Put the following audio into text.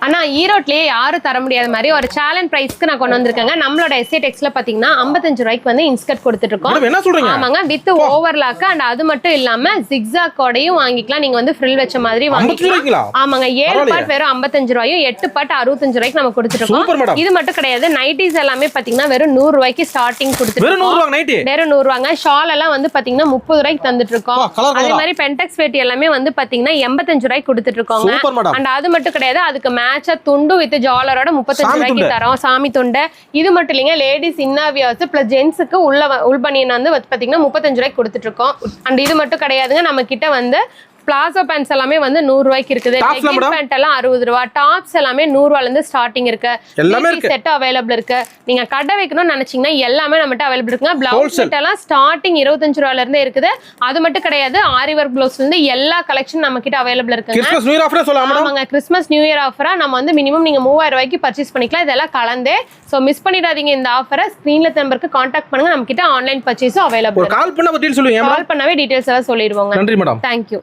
ஆனா ஈரோட்லயே யாரும் தர முடியாத மாதிரி ஒரு சேலஞ்ச் பிரைஸ்க்கு நான் கொண்டு வந்திருக்கேங்க. நம்மளோட எஸ்ஏ டெக்ஸ்ல பாத்தீங்கன்னா 55 ரூபாய்க்கு வந்து இன்ஸ்கர்ட் கொடுத்துட்டு இருக்கோம். என்ன சொல்றீங்க? ஆமாங்க, வித் ஓவர்லாக். அண்ட் அது மட்டும் இல்லாம ஜிக்ஸாக் கோடையும் வாங்கிக்கலாம். நீங்க வந்து ஃப்ரில் வச்ச மாதிரி வாங்கிக்கலாம். ஆமாங்க, 7 பார்ட் வெறும் 55 ரூபாயும் 8 பார்ட் 65 ரூபாய்க்கு நம்ம கொடுத்துட்டு இருக்கோம். இது மட்டும் கிடையாது, நைட்டிஸ் எல்லாமே பாத்தீங்கன்னா வெறும் 100 ரூபாய்க்கு ஸ்டார்டிங் கொடுத்துட்டு வெறும் 100 ரூபாய் நைட்டி. வெறும் 100 ரூபாங்க. ஷால் எல்லாம் வந்து பாத்தீங்கன்னா 30 ரூபாய்க்கு தந்துட்டு இருக்கோம். அதே மாதிரி பென்டெக்ஸ் வேட்டி எல்லாமே வந்து பாத்தீங்கன்னா 85 ரூபாய்க்கு கொடுத்துட்டு இருக்கோங்க. அண்ட் அது மட்டும் கிடையாது, அதுக்கு மேட்சா துண்டு வித் ஜாலரோட 35 ரூபாய்க்கு தரோம். சாமி துண்டை இது மட்டும் இல்லைங்க, லேடிஸ் இன்னர்வியர்ஸ் பிளஸ் ஜென்ஸுக்கு உள்பனியன் வந்து பாத்தீங்கன்னா 35 ரூபாய்க்கு கொடுத்துட்டு இருக்கோம். அண்ட் இது மட்டும் கிடையாதுங்க, நம்ம கிட்ட வந்து பிளாசோ பேண்ட்ஸ் எல்லாமே வந்து 100 ரூபாய்க்கு இருக்குது. லெகின் பேண்ட் எல்லாம் 60 ரூபாய். டாப்ஸ் எல்லாமே 100 ரூபாயில இருந்து ஸ்டார்டிங் இருக்கு. செட் அவைலபிள் இருக்கு. நீங்க கடை வைக்கணும்னு நினைச்சீங்கன்னா எல்லாமே நம்மகிட்ட அவைலபிள் இருக்குங்க. பிளவுஸ் செட் எல்லாம் ஸ்டார்டிங் 25 ரூபாயில இருந்து இருக்குது. அது மட்டும் கிடையாது, ஆரி ஒர்க் பிளவுஸ்ல இருந்து எல்லா கலெக்ஷன் நம்ம கிட்ட அவைலபிள் இருக்குங்க. கிறிஸ்மஸ் நியூ இயர் ஆஃபரா சொல்லலாமா? ஆமாங்க, கிறிஸ்மஸ் நியூ இயர் ஆஃபரா நம்ம வந்து மினிமம் நீங்க 3000 ரூபாய்க்கு பர்ச்சேஸ் பண்ணிக்கலாம். இதெல்லாம் கலந்தே. சோ மிஸ் பண்ணிடாதீங்க இந்த ஆஃபரை. ஸ்கிரீன்ல நம்பருக்கு கான்டாக்ட் பண்ணுங்க. நம்ம கிட்ட ஆன்லைன் பர்ச்சேஸும் அவைலபிள். கால் பண்ணா டீடைல்ஸ் சொல்லுங்க. கால் பண்ணாவே டீடைல்ஸ் எல்லாம் சொல்லிடுவோங்க. நன்றி மேடம். தேங்க்யூ.